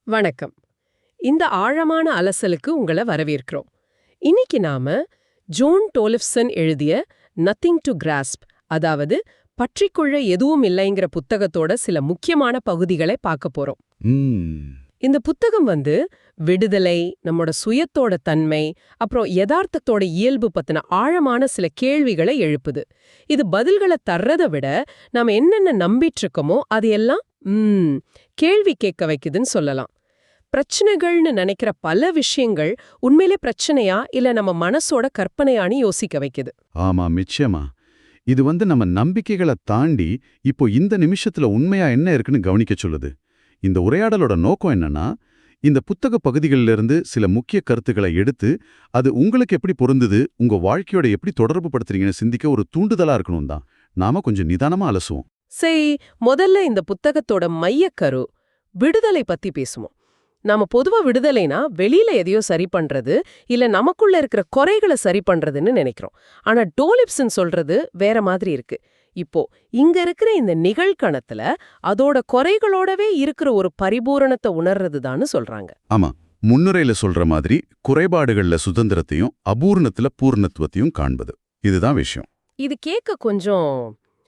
வணக்கம். இந்த ஆழமான அலசலுக்கு உங்களை வரவேற்கிறோம். இன்னைக்கு நாம ஜோன் டோலிஃப்சன் எழுதிய நத்திங் டு கிராஸ்ப், அதாவது பற்றிக்கொள்ள எதுவும் இல்லைங்கிற புத்தகத்தோட சில முக்கியமான பகுதிகளை பார்க்க போறோம். இந்த புத்தகம் விடுதலை, நம்மோட சுயத்தோட தன்மை, அப்புறம் யதார்த்தத்தோட இயல்பு பத்தின ஆழமான சில கேள்விகளை எழுப்புது. இது பதில்களை தர்றதை விட நாம என்னென்ன நம்பிட்டு இருக்கோமோ அதையெல்லாம் கேள்வி கேட்க வைக்குதுன்னு சொல்லலாம். பிரச்சனைகள்னு நினைக்கிற பல விஷயங்கள் உண்மையிலே பிரச்சனையா இல்ல நம்ம மனசோட கற்பனையானு யோசிக்க வைக்குது. ஆமா, நிச்சயமா. இது நம்ம நம்பிக்கைகளை தாண்டி இப்போ இந்த நிமிஷத்துல உண்மையா என்ன இருக்குன்னு கவனிக்க சொல்லுது. இந்த உரையாடலோட நோக்கம் என்னன்னா, இந்த புத்தக பகுதிகளிலிருந்து சில முக்கிய கருத்துக்களை எடுத்து அது உங்களுக்கு எப்படி பொருந்துது, உங்க வாழ்க்கையோட எப்படி தொடர்பு படுத்துறீங்கன்னு சிந்திக்க ஒரு தூண்டுதலா இருக்கணும் தான் நாம கொஞ்சம் நிதானமா அலசுவோம். சரி, முதல்ல இந்த புத்தகத்தோட மையக்கரு விடுதலை பத்தி பேசுவோம். நாம பொதுவா விடுதலைனா வெளியில எதையோ சரி பண்றது, இல்ல நமக்குள்ள இருக்கிற குறைகளை சரி பண்றதுன்னு நினைக்கிறோம். ஆனா டோலிப்சன் சொல்றது வேற மாதிரி இருக்கு. இப்போ இங்க இருக்கிற இந்த நிகழ்கணத்துல அதோட குறைகளோடவே இருக்கிற ஒரு பரிபூரணத்தை உணர்றதுதான்னு சொல்றாங்க. ஆமா, முன்னுரையில சொல்ற மாதிரி குறைபாடுகள்ல சுதந்திரத்தையும் அபூர்ணத்துல பூர்ணத்துவத்தையும் காண்பது, இதுதான் விஷயம். இது கேட்க கொஞ்சம்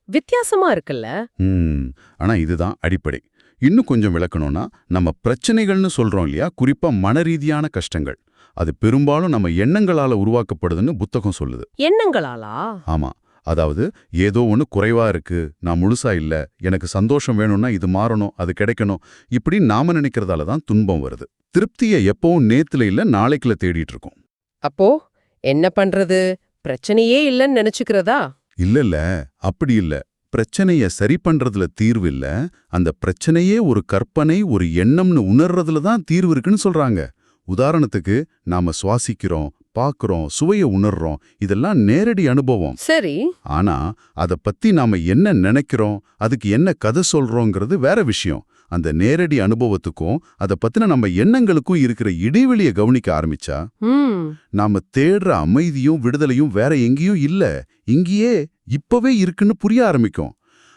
வித்தியாசமா இருக்குல்ல. ஆனா இதுதான் அடிப்படை. இன்னும் கொஞ்சம் விளக்கணும்னா, நம்ம பிரச்சனைகள்னு சொல்றோம் இல்லையா, குறிப்பா மனரீதியான கஷ்டங்கள், அது பெரும்பாலும் நம்ம எண்ணங்களால உருவாக்கப்படுதுன்னு புத்தகம் சொல்லுது. எண்ணங்களாலா? ஆமா, அதாவது ஏதோ ஒன்று குறைவா இருக்கு, நான் முழுசா இல்ல, எனக்கு சந்தோஷம் வேணும்னா இது மாறணும், அது கிடைக்கணும், இப்படி நாம நினைக்கிறதால தான் துன்பம் வருது. திருப்தியை எப்பவும் நேத்துல இல்ல நாளைக்குல தேடிட்டு இருக்கோம். அப்போ என்ன பண்றது? பிரச்சனையே இல்லைன்னு நினைச்சுக்கிறதா? இல்ல, அப்படி இல்ல. பிரச்சனைய சரி பண்றதுல தீர்வு இல்ல, அந்த பிரச்சனையே ஒரு கற்பனை, ஒரு எண்ணம்னு உணர்றதுல தான் தீர்வு இருக்குன்னு சொல்றாங்க. உதாரணத்துக்கு, நாம சுவாசிக்கிறோம், பாக்குறோம், சுவைய உணர்றோம், இதெல்லாம் நேரடி அனுபவம். சரி. ஆனா அத பத்தி நாம என்ன நினைக்கிறோம், அதுக்கு என்ன கதை சொல்றோங்கிறது வேற விஷயம். அந்த நேரடி அனுபவத்துக்கும் அத பத்தின நம்ம எண்ணங்களுக்கும் இருக்கிற இடைவெளியை கவனிக்க ஆரம்பிச்சா, நாம தேடுற அமைதியும் விடுதலையும் வேற எங்கேயும் இல்ல, இங்கேயே இப்பவே இருக்குன்னு புரிய ஆரம்பிக்கும்.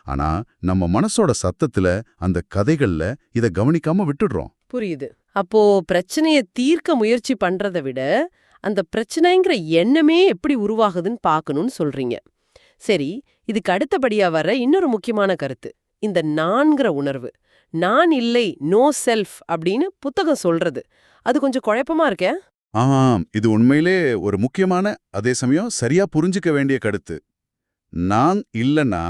ஆனா நம்ம மனசோட சத்தத்துல, அந்த கதைகள்ல இத கவனிக்காம விட்டுடுறோம். புரியுது. அப்போ பிரச்சனைய தீர்க்க முயற்சி பண்றதை விட அந்த பிரச்சனைங்கிற எண்ணமே எப்படி உருவாகுதுன்னு பார்க்கணும்னு சொல்றீங்க. சரி, இதுக்கு அடுத்தபடியா வர இன்னொரு முக்கியமான கருத்து, இந்த நான்கிற உணர்வு. நான் இல்லை, நோ செல்ஃப் அப்படின்னு புத்தகம் சொல்றது, அது கொஞ்சம் குழப்பமா இருக்கே. ஆம், இது உண்மையிலே ஒரு முக்கியமான, அதே சமயம் சரியா புரிஞ்சுக்க வேண்டிய கருத்து. நான் இல்லைன்னா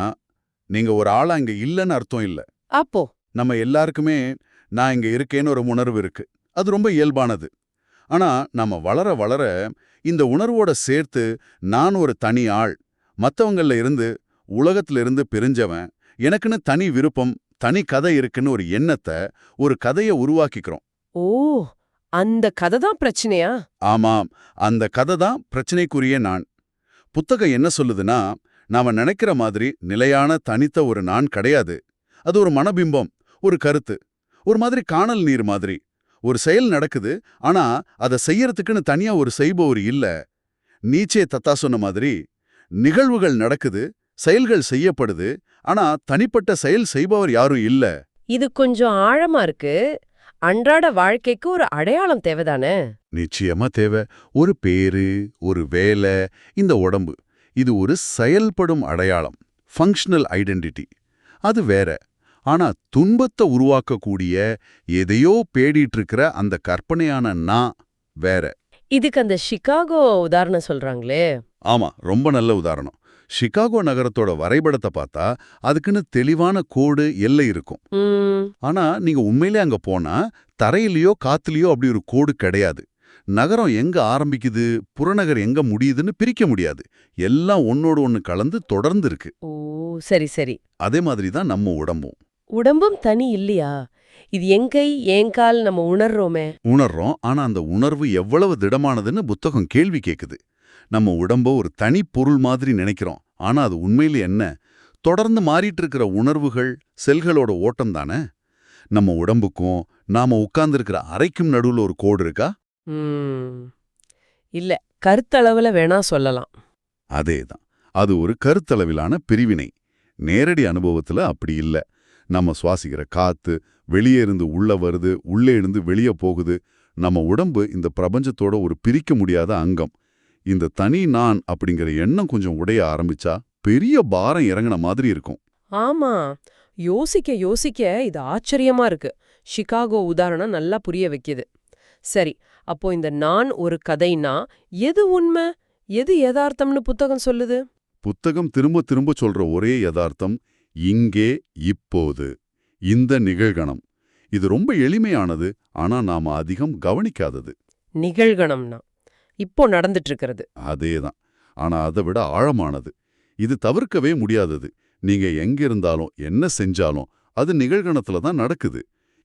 நீங்க ஒரு ஆளா இங்க இல்லைன்னு அர்த்தம் இல்ல. அப்போ நம்ம எல்லாருக்குமே நான் இங்க இருக்கேன்னு ஒரு உணர்வு இருக்கு, அது ரொம்ப இயல்பானது. ஆனா நம்ம வளர வளர இந்த உணர்வோட சேர்த்து நான் ஒரு தனி ஆள், மத்தவங்கள்ல இருந்து, உலகத்துல இருந்து பிரிஞ்சவன், எனக்குன்னு தனி விருப்பம், தனி கதை இருக்குன்னு ஒரு எண்ணத்தை, ஒரு கதையை உருவாக்கிக்கிறோம். ஓ, அந்த கதை தான் பிரச்சனையா? ஆமாம், அந்த கதை தான் பிரச்சனைக்குரிய நான். புத்தகம் என்ன சொல்லுதுன்னா, நாம நினைக்கிற மாதிரி நிலையான தனித்த ஒரு நான் கிடையாது. அது ஒரு மனபிம்பம், ஒரு கருத்து, ஒரு மாதிரி காணல் நீர் மாதிரி. ஒரு செயல் நடக்குது, ஆனா அதை செய்யறதுக்குன்னு தனியா ஒரு செய்பவர் இல்ல. நீச்சே தத்தா சொன்ன மாதிரி, நிகழ்வுகள் நடக்குது, செயல்கள் செய்யப்படுது, ஆனா தனிப்பட்ட செயல் செய்பவர் யாரும் இல்ல. இது கொஞ்சம் ஆழமா இருக்கு. அன்றாட வாழ்க்கைக்கு ஒரு அடையாளம் தேவைதானே? நிச்சயமா தேவை. ஒரு பேரு, ஒரு வேலை, இந்த உடம்பு, இது ஒரு செயல்படும் அடையாளம், ஃபங்க்ஷனல் ஐடென்டிட்டி. அது வேற. ஆனா துன்பத்தை உருவாக்கக்கூடிய, எதையோ பேடிட்டு இருக்கிற அந்த கற்பனையான நான் வேற. இதுக்கு அந்த சிகாகோ உதாரணம் சொல்றாங்களே. ஆமா, ரொம்ப நல்ல உதாரணம். சிகாகோ நகரத்தோட வரைபடத்தை பார்த்தா அதுக்குன்னு தெளிவான கோடு, எல்லை இருக்கும். ஆனா நீங்க உண்மையிலே அங்க போனா தரையிலயோ காத்துலயோ அப்படி ஒரு கோடு கிடையாது. நகரம் எங்க ஆரம்பிக்குது, புறநகர் எங்க முடியுதுன்னு பிரிக்க முடியாது. எல்லாம் ஒன்னோடு ஒன்னு கலந்து தொடர்ந்து இருக்கு. ஓ, சரி சரி. அதே மாதிரி தான் நம்ம உடம்பும். உடம்பும் தனி இல்லையா? இது எங்கை ஏங்கால் நம்ம உணர்றோம். ஆனா அந்த உணர்வு எவ்வளவு திடமானதுன்னு புத்தகம் கேள்வி கேக்குது. நம்ம உடம்போ ஒரு தனி பொருள் மாதிரி நினைக்கிறோம். ஆனா அது உண்மையில என்ன? தொடர்ந்து மாறிட்டு இருக்கிற உணர்வுகள், செல்களோட ஓட்டம் தானே. நம்ம உடம்புக்கும் நாம உட்கார்ந்துருக்கிற அறைக்கும் நடுவுல ஒரு கோடு இருக்கா? இல்ல, கருத்தளவுல வேணா சொல்லலாம். அதேதான், அது ஒரு கருத்தளவிலான பிரிவினை. நேரடி அனுபவத்துல அப்படி இல்ல. நம்ம சுவாசிக்கிற காத்து, வெளியே இருந்து உள்ள வருது, உள்ளே இருந்து வெளியே போகுது. நம்ம உடம்பு இந்த பிரபஞ்சத்தோட ஒரு பிரிக்க முடியாத அங்கம். இந்த தனி நான் அப்படிங்கிற எண்ணம் கொஞ்சம் உடைய ஆரம்பிச்சா பெரிய பாரம் இறங்கின மாதிரி இருக்கும். ஆமா, யோசிக்க யோசிக்க இது ஆச்சரியமா இருக்கு. சிகாகோ உதாரணம் நல்லா புரிய வைக்குது. சரி, அப்போ இந்த நான் ஒரு கதைனா எது உண்மை, எது யதார்த்தம்னு புத்தகம் சொல்லுது? புத்தகம் திரும்ப திரும்ப சொல்ற ஒரே யதார்த்தம் இங்கே, இப்போது, இந்த நிகழ்கணம். இது ரொம்ப எளிமையானது, ஆனா நாம அதிகம் கவனிக்காதது. நிகழ்கணம்னா இப்போ நடந்துட்டு இருக்கிறது. அதேதான். ஆனா அதை விட ஆழமானது. இது தவிர்க்கவே முடியாதது. நீங்க எங்க இருந்தாலும் என்ன செஞ்சாலும் அது நிகழ்கணத்துல தான் நடக்குது.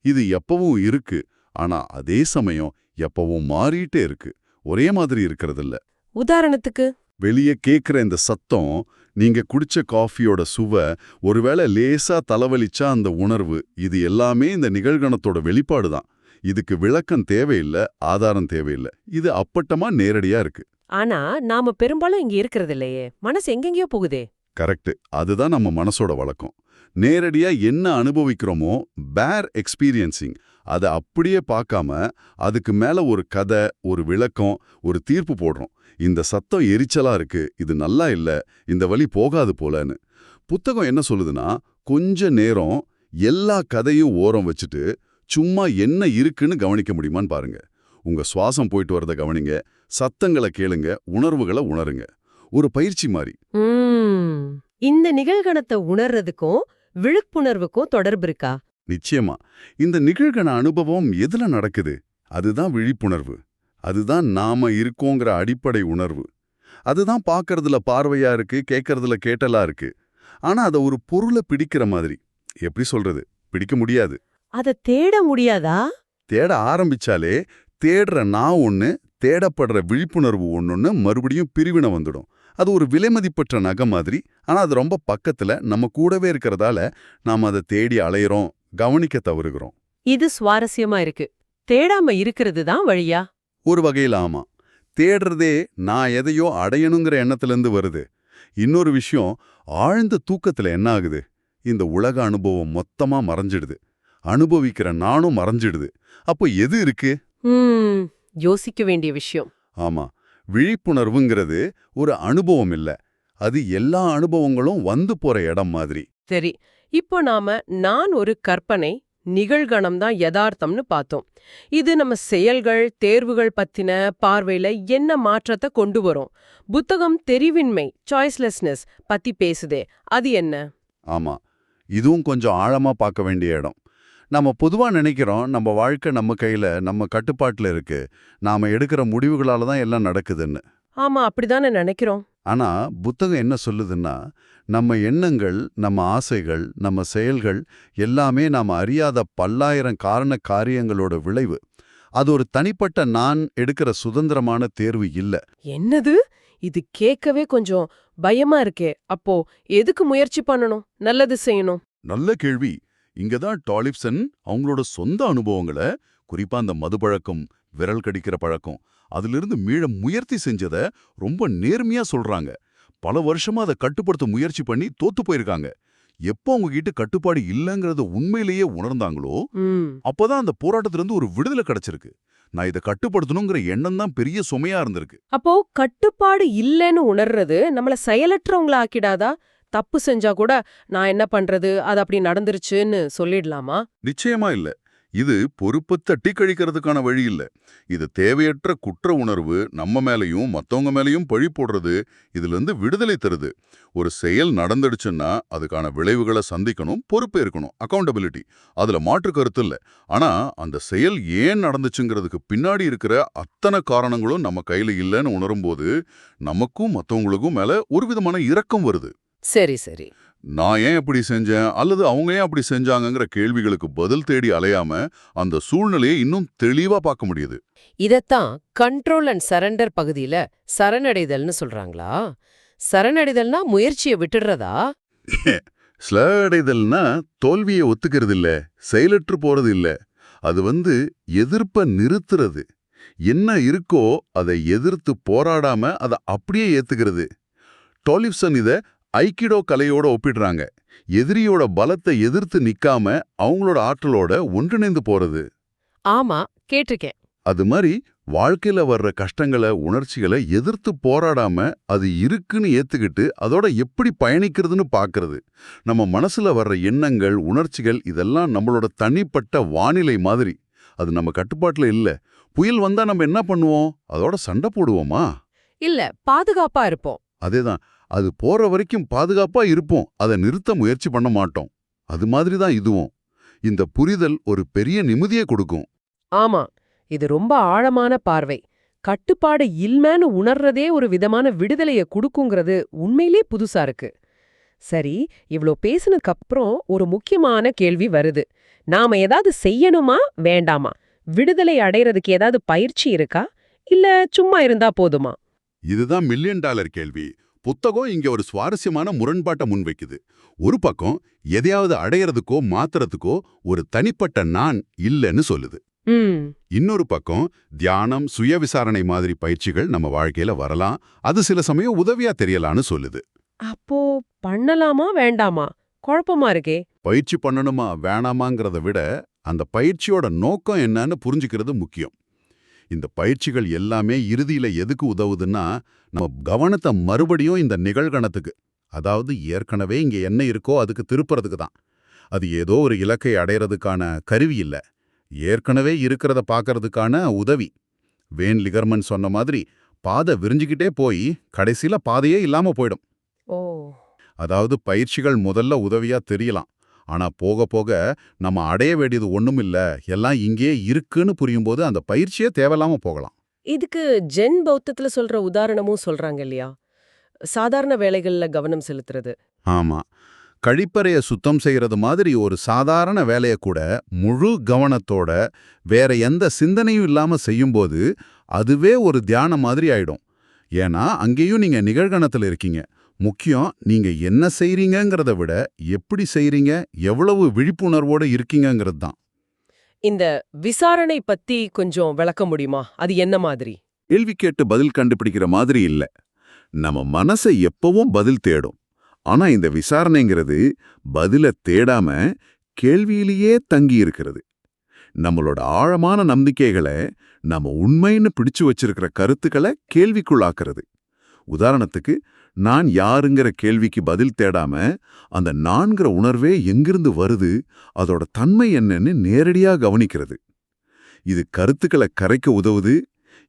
இது எப்பவும் இருக்கு, ஆனா அதே சமயம் எப்பவும் மாறிட்டே இருக்கு. ஒரே மாதிரி இருக்கிறதில்ல. உதாரணத்துக்கு, வெளியே கேட்குற இந்த சத்தம், நீங்க குடிச்ச காஃபியோட சுவை, ஒருவேளை லேசா தலைவலிச்சா அந்த உணர்வு, இது எல்லாமே இந்த நிகழ்கணத்தோட வெளிப்பாடு தான். இதுக்கு விளக்கம் தேவையில்லை, ஆதாரம் தேவையில்லை. இது அப்பட்டமா நேரடியா இருக்கு. ஆனா நாம பெரும்பாலும் இங்க இருக்கிறது இல்லையே, மனசு எங்கெங்கயோ போகுதே. கரெக்ட். அதுதான் நம்ம மனசோட வழக்கம். நேரடியா என்ன அனுபவிக்கிறோமோ, பேர் எக்ஸ்பீரியன்சிங், அதை அப்படியே பார்க்காம அதுக்கு மேல ஒரு கதை, ஒரு விளக்கம், ஒரு தீர்ப்பு போடுறோம். இந்த சத்தம் எரிச்சலா இருக்கு, இது நல்லா இல்ல, இந்த வழி போகாது போலன்னு. புத்தகம் என்ன சொல்லுதுன்னா, கொஞ்ச நேரம் எல்லா கதையும் ஓரம் வச்சுட்டு சும்மா என்ன இருக்குன்னு கவனிக்க முடியுமான்னு பாருங்க. உங்க சுவாசம் போயிட்டு வரத கவனிங்க, சத்தங்களை கேளுங்க, உணர்வுகளை உணருங்க. ஒரு பயிற்சி மாதிரி. இந்த நிகழ்கணத்தை உணர்றதுக்கும் விழிப்புணர்வுக்கும் தொடர்பு இருக்கா? நிச்சயமா. இந்த நிகழ்கண அனுபவம் எதுல நடக்குது? அதுதான் விழிப்புணர்வு. அதுதான் நாம இருக்கோங்கிற அடிப்படை உணர்வு. அதுதான் பார்க்கறதுல பார்வையா இருக்கு, கேட்கறதுல கேட்டலா இருக்கு. ஆனா அத ஒரு பொருளை பிடிக்கிற மாதிரி. எப்படி சொல்றது? பிடிக்க முடியாது. அத தேட முடியாதா? தேட ஆரம்பிச்சாலே தேடுற நான் ஒண்ணு, தேடப்படுற விழிப்புணர்வு ஒண்ணுன்னு மறுபடியும் பிரிவினை வந்துடும். அது ஒரு விலைமதிப்பற்ற நகை மாதிரி. ஆனா அது ரொம்ப பக்கத்துல நம்ம கூடவே இருக்கிறதால நாம அதை தேடி அலையிறோம், கவனிக்க தவறுகிறோம். இது சுவாரஸ்யமா இருக்கு. தேடாம இருக்கிறது தான் வழியா? ஒரு வகையில் ஆமா. தேடுறதே நான் எதையோ அடையணுங்கிற எண்ணத்திலிருந்து வருது. இன்னொரு விஷயம், ஆழ்ந்த தூக்கத்துல என்ன ஆகுது? இந்த உலக அனுபவம் மொத்தமா மறைஞ்சிடுது. அனுபவிக்கிற நானும் மறைஞ்சிடுது. அப்போ எது இருக்கு? யோசிக்க வேண்டிய விஷயம். ஆமா, விழிப்புணர்வுங்கிறது ஒரு அனுபவம் இல்ல. அது எல்லா அனுபவங்களும் வந்து போற இடம் மாதிரி. சரி, இப்போ நாம நான் ஒரு கற்பனை, நிகழ்கணம் தான் யதார்த்தம்னு பார்த்தோம். இது நம்ம செயல்கள், தேர்வுகள் பத்தின பார்வையில என்ன மாற்றத்தை கொண்டு வரும்? புத்தகம் தெரிவின்மை, சாய்ஸ்லெஸ்னஸ் பத்தி பேசுதே, அது என்ன? ஆமா, இதுவும் கொஞ்சம் ஆழமா பார்க்க வேண்டிய இடம். நம்ம பொதுவா நினைக்கிறோம் நம்ம வாழ்க்கை நம்ம கையில, நம்ம கட்டுப்பாட்டுல இருக்கு, நாம எடுக்கிற முடிவுகளால தான் எல்லாம் நடக்குதுன்னு. ஆமா, அப்படிதானே நினைக்கிறோம். ஆனா புத்தகம் என்ன சொல்லுதுன்னா, நம்ம எண்ணங்கள், நம்ம ஆசைகள், நம்ம செயல்கள் எல்லாமே நாம அறியாத பல்லாயிரம் காரண காரியங்களோட விளைவு. அது ஒரு தனிப்பட்ட நான் எடுக்கிற சுதந்திரமான தேர்வு இல்ல. என்னது? இது கேட்கவே கொஞ்சம் பயமா இருக்கே. அப்போ எதுக்கு முயற்சி பண்ணணும், நல்லது செய்யணும்? நல்ல கேள்வி. இங்கதான் டாலிப்சன் அவங்களோட சொந்த அனுபவங்களை, குறிப்பா அந்த மது பழக்கம், விரல் கடிக்கிற பழக்கம், அதிலிருந்து மீள முயற்சி செஞ்சத ரொம்ப நேர்மையா சொல்றாங்க. பல வருஷமா அதை கட்டுப்படுத்த முயற்சி பண்ணி தோத்து போயிருக்காங்க. எப்போ அவங்க கிட்ட கட்டுப்பாடு இல்லைங்கிறத உண்மையிலேயே உணர்ந்தாங்களோ, அப்பதான் அந்த போராட்டத்திலிருந்து ஒரு விடுதலை கிடைச்சிருக்கு. நான் இதை கட்டுப்படுத்தணுங்கிற எண்ணம் தான் பெரிய சுமையா இருந்திருக்கு. அப்போ கட்டுப்பாடு இல்லைன்னு உணர்றது நம்மள செயலற்றவங்கள ஆக்கிடாதா? தப்பு செஞ்சா கூட நான் என்ன பண்றது, அது அப்படி நடந்துருச்சுன்னு சொல்லிடலாமா? நிச்சயமா இல்ல. இது பொறுப்பு தட்டி கழிக்கிறதுக்கான வழி இல்ல. இது தேவையற்ற குற்ற உணர்வு, நம்ம மேலையும் மத்தவங்க மேலையும் பழி போடுறது, இதுல இருந்து விடுதலை தருது. ஒரு செயல் நடந்துடுச்சுன்னா அதுக்கான விளைவுகளை சந்திக்கணும், பொறுப்பே இருக்கணும், அக்கௌண்டபிலிட்டி. அதுல மாற்று கருத்து இல்ல. ஆனா அந்த செயல் ஏன் நடந்துச்சுங்கிறதுக்கு பின்னாடி இருக்கிற அத்தனை காரணங்களும் நம்ம கையில இல்லைன்னு உணரும்போது நமக்கும் மத்தவங்களுக்கும் மேல ஒரு விதமான இரக்கம் வருது. சரி சரி. நான் ஏன் அப்படி செஞ்சேன் அல்லது அவங்க ஏன் அப்படி செஞ்சாங்கங்கிற கேள்விகளுக்கு பதில் தேடி அலையாம அந்த சூழ்நிலையை இன்னும் தெளிவா பார்க்க முடியுது. இதத்தான் கண்ட்ரோல் அண்ட் சரண்டர் பகுதியில சரணடைதல்னு சொல்றாங்களா? சரணடைதல்னா முயற்சியை விட்டுடுறதா? ஸ்லடைதல்னா தோல்வியை ஒத்துக்கிறது இல்ல, செயலற்று போறது இல்ல. அது எதிர்ப்ப நிறுத்துறது. என்ன இருக்கோ அதை எதிர்த்து போராடாம அதை அப்படியே ஏத்துக்கிறது. டாலிப்சன் இத ஐக்கிடோ கலையோட ஒப்பிடுறாங்க. எதிரியோட பலத்தை எதிர்த்து நிக்காம அவங்களோட ஆற்றலோட ஒன்றிணைந்து போறது. ஆமா, கேட்டிருக்கேன். அது மாதிரி வாழ்க்கையில வர்ற கஷ்டங்களை உணர்ச்சிகளை எதிர்த்து போராடாம அது இருக்குன்னு ஏத்துக்கிட்டு அதோட எப்படி பயணிக்கிறதுன்னு பார்க்கறது. நம்ம மனசுல வர்ற எண்ணங்கள் உணர்ச்சிகள் இதெல்லாம் நம்மளோட தனிப்பட்ட வானிலை மாதிரி. அது நம்ம கட்டுப்பாட்டுல இல்ல. புயல் வந்தா நம்ம என்ன பண்ணுவோம்? அதோட சண்டை போடுவோமா? இல்ல, பாதுகாப்பா இருப்போம். அதேதான். அது போற வரைக்கும் பாதுகாப்பா இருப்போம். அதை நிறுத்த முயற்சி பண்ண மாட்டோம். அது மாதிரி தான் இதுவும். இந்த புரிதல் ஒரு பெரிய நிம்மதியை கொடுக்கும். ஆமா, இது ரொம்ப ஆழமான பார்வை. கட்டுப்பாடு இல்லைன்னு உணர்றதே ஒரு விதமான விடுதலைய குடுக்குங்கிறது உண்மையிலே புதுசா இருக்கு. சரி, இவ்ளோ பேசினதுக்கு அப்புறம் ஒரு முக்கியமான கேள்வி வருது. நாம ஏதாவது செய்யணுமா வேண்டாமா? விடுதலை அடையறதுக்கு ஏதாவது பயிற்சி இருக்கா, இல்ல சும்மா இருந்தா போதுமா? இதுதான் மில்லியன் டாலர் கேள்வி. புத்தகம் இங்க ஒரு சுவாரஸ்யமான முரண்பாட்டை முன்வைக்குது. ஒரு பக்கம் எதையாவது அடையறதுக்கோ மாத்துறதுக்கோ ஒரு தனிப்பட்ட நான் இல்லைன்னு சொல்லுது. இன்னொரு பக்கம் தியானம், சுய விசாரணை மாதிரி பயிற்சிகள் நம்ம வாழ்க்கையில வரலாம். அது சில சமயம் உதவியா தெரியலான்னு சொல்லுது. அப்போ பண்ணலாமா வேண்டாமா? குழப்பமா இருக்கே. பயிற்சி பண்ணணுமா வேணாமாங்கிறத விட அந்த பயிற்சியோட நோக்கம் என்னன்னு புரிஞ்சுக்கிறது முக்கியம். இந்த பயிற்சிகள் எல்லாமே இறுதியில எதுக்கு உதவுதுன்னா, நம்ம கவனத்தை மறுபடியும் இந்த நிகழ்கணத்துக்கு, அதாவது ஏற்கனவே இங்க என்ன இருக்கோ அதுக்கு திருப்புறதுக்கு தான். அது ஏதோ ஒரு இலக்கை அடையறதுக்கான கருவி இல்ல, ஏற்கனவே இருக்கிறத பார்க்கறதுக்கான உதவி. வேன் லிகர்மன் சொன்ன மாதிரி பாதை விரிஞ்சுக்கிட்டே போய் கடைசியில பாதையே இல்லாம போயிடும். ஓ, அதாவது பயிற்சிகள் முதல்ல உதவியா தெரியலாம், ஆனா போக போக நம்ம அடைய வேண்டியது ஒண்ணுமில்ல, எல்லாம் இங்கே இருக்குன்னு புரியும்போது அந்த பயிற்சியே தேவையில்லாம போகலாம். இதுக்கு ஜென் பௌத்தத்துல சொல்ற உதாரணமும் சொல்றாங்க இல்லையா? சாதாரண வேலைகள்ல கவனம் செலுத்துறது. ஆமா, கழிப்பறைய சுத்தம் செய்யறது மாதிரி ஒரு சாதாரண வேலைய கூட முழு கவனத்தோட வேற எந்த சிந்தனையும் இல்லாம செய்யும்போது அதுவே ஒரு தியானம் மாதிரி ஆயிடும். ஏன்னா அங்கேயும் நீங்க நிகழ்கணத்துல இருக்கீங்க. முக்கியம் நீங்க என்ன செய்றீங்கங்கிறத விட எப்படி செய்றீங்க, எவ்வளவு விழிப்புணர்வோட இருக்கீங்கங்கிறது தான். இந்த விசாரணை பத்தி கொஞ்சம் விளக்க முடியுமா? அது என்ன மாதிரி? கேள்வி கேட்டு பதில் கண்டுபிடிக்கிற மாதிரி இல்ல. நம்ம மனசை எப்பவும் பதில் தேடும். ஆனா இந்த விசாரணைங்கிறது பதில தேடாம கேள்வியிலேயே தங்கி இருக்கிறது. நம்மளோட ஆழமான நம்பிக்கைகளை, நம்ம உண்மைன்னு பிடிச்சு வச்சிருக்கிற கருத்துக்களை கேள்விக்குள்ளாக்குறது. உதாரணத்துக்கு, நான் யாருங்கிற கேள்விக்கு பதில் தேடாம அந்த நான்கிற உணர்வே எங்கிருந்து வருது, அதோட தன்மை என்னன்னு நேரடியா கவனிக்கிறது. இது கருத்துக்களை கரைக்க உதவுது,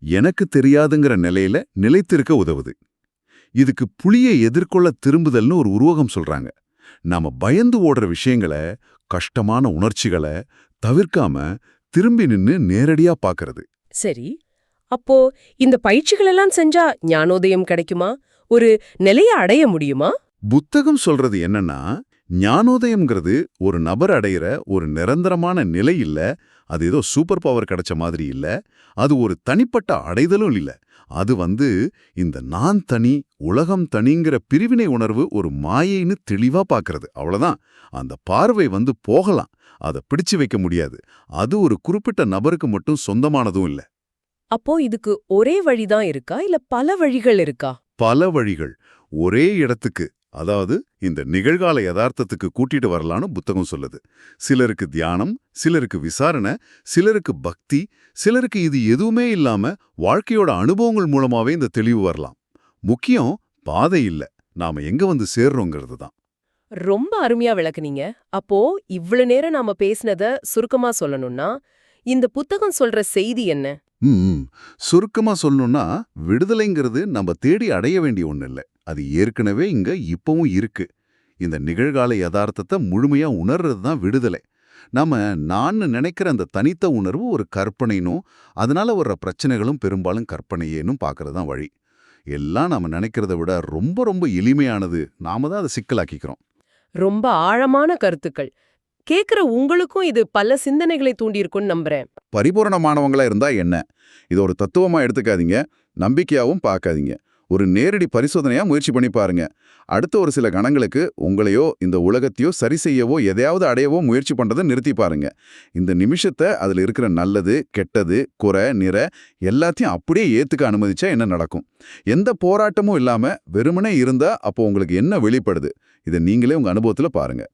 எனக்கு தெரியாதுங்கிற நிலையில நிலைத்திருக்க உதவுது. இதுக்கு புலியை எதிர்கொள்ள திரும்புதல்னு ஒரு உருவகம் சொல்றாங்க. நாம பயந்து ஓடுற விஷயங்களை, கஷ்டமான உணர்ச்சிகளை தவிர்க்காம திரும்பி நின்னு நேரடியா பார்க்கறது. சரி, அப்போ இந்த பயிற்சிகள் எல்லாம் செஞ்சா ஞானோதயம் கிடைக்குமா? ஒரு நிலைய அடைய முடியுமா? புத்தகம் சொல்றது என்னன்னா, ஞானோதயம்ங்கிறது ஒரு நபர் அடையிற ஒரு நிரந்தரமான நிலை இல்ல, அது ஏதோ சூப்பர் பவர் கிடைச்ச மாதிரி இல்ல, அது ஒரு தனிப்பட்ட அடைதலும் இல்ல. அது இந்த நான் தனி, உலகம் தனிங்கிற பிரிவினை உணர்வு ஒரு மாயைன்னு தெளிவா பார்க்கறது. அவ்வளவுதான். அந்த பார்வை போகலாம், அதை பிடிச்சு வைக்க முடியாது. அது ஒரு குறிப்பிட்ட நபருக்கு மட்டும் சொந்தமானதும் இல்ல. அப்போ இதுக்கு ஒரே வழிதான் இருக்கா, இல்ல பல வழிகள் இருக்கா? பல வழிகள் ஒரே இடத்துக்கு, அதாவது இந்த நிகழ்கால யதார்த்தத்துக்கு கூட்டிட்டு வரலான்னு புத்தகம் சொல்லுது. சிலருக்கு தியானம், சிலருக்கு விசாரணை, சிலருக்கு பக்தி, சிலருக்கு இது எதுவுமே இல்லாம வாழ்க்கையோட அனுபவங்கள் மூலமாவே இந்த தெளிவு வரலாம். முக்கியம் பாதை இல்ல, நாம எங்க சேர்றோங்கிறது தான். ரொம்ப அருமையா விளக்குனீங்க. அப்போ இவ்வளவு நேரம் நாம பேசினத சுருக்கமா சொல்லணும்னா, இந்த புத்தகம் சொல்ற செய்தி என்ன? சுருக்கமா சொல்லணும்னா, விடுதலைங்கிறது நம்ம தேடி அடைய வேண்டிய ஒண்ணு இல்ல, அது ஏற்கனவே இங்க இப்பவும் இருக்கு. இந்த நிகழ்கால யதார்த்தத்தை முழுமையா உணர்றது தான் விடுதலை. நாம நான் நினைக்கிற அந்த தனித்த உணர்வு ஒரு கற்பனைனும், அதனால வர்ற பிரச்சனைகளும் பெரும்பாலும் கற்பனையேனும் பார்க்கறது தான் வழி. எல்லாம் நாம நினைக்கிறத விட ரொம்ப ரொம்ப எளிமையானது, நாம தான் அதை சிக்கலாக்கிக்கிறோம். ரொம்ப ஆழமான கருத்துக்கள். கேக்குற உங்களுக்கும் இது பல சிந்தனைகளை தூண்டியிருக்கும்னு நம்புறேன். பரிபூரணமானவங்களா இருந்தா என்ன, இதை ஒரு தத்துவமா எடுத்துக்காதீங்க, நம்பிக்கையாவும் பார்க்காதீங்க. ஒரு நேரடி பரிசோதனையா முயற்சி பண்ணி பாருங்க. அடுத்த ஒரு சில கணங்களுக்கு உங்களையோ இந்த உலகத்தையோ சரி செய்யவோ எதையாவது அடையவோ முயற்சி பண்றதை நிறுத்தி பாருங்க. இந்த நிமிஷத்தை அதுல இருக்கிற நல்லது, கெட்டது, குறை, நிறை எல்லாத்தையும் அப்படியே ஏத்துக்க அனுமதிச்சா என்ன நடக்கும்? எந்த போராட்டமும் இல்லாம வெறுமனே இருந்தா அப்போ உங்களுக்கு என்ன வெளிப்படுது? இதை நீங்களே உங்க அனுபவத்துல பாருங்க.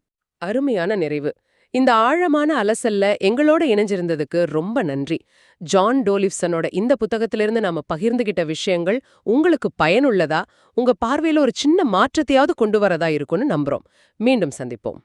அருமையான நிறைவு. இந்த ஆழமான அலசல்ல எங்களோட இணைஞ்சிருந்ததுக்கு ரொம்ப நன்றி. ஜான் டோலிவ்சனோட இந்த புத்தகத்திலிருந்து நாம பகிர்ந்துகிட்ட விஷயங்கள் உங்களுக்கு பயனுள்ளதா, உங்க பார்வையில ஒரு சின்ன மாற்றத்தையாவது கொண்டு வரதா இருக்கும்னு நம்புறோம். மீண்டும் சந்திப்போம்.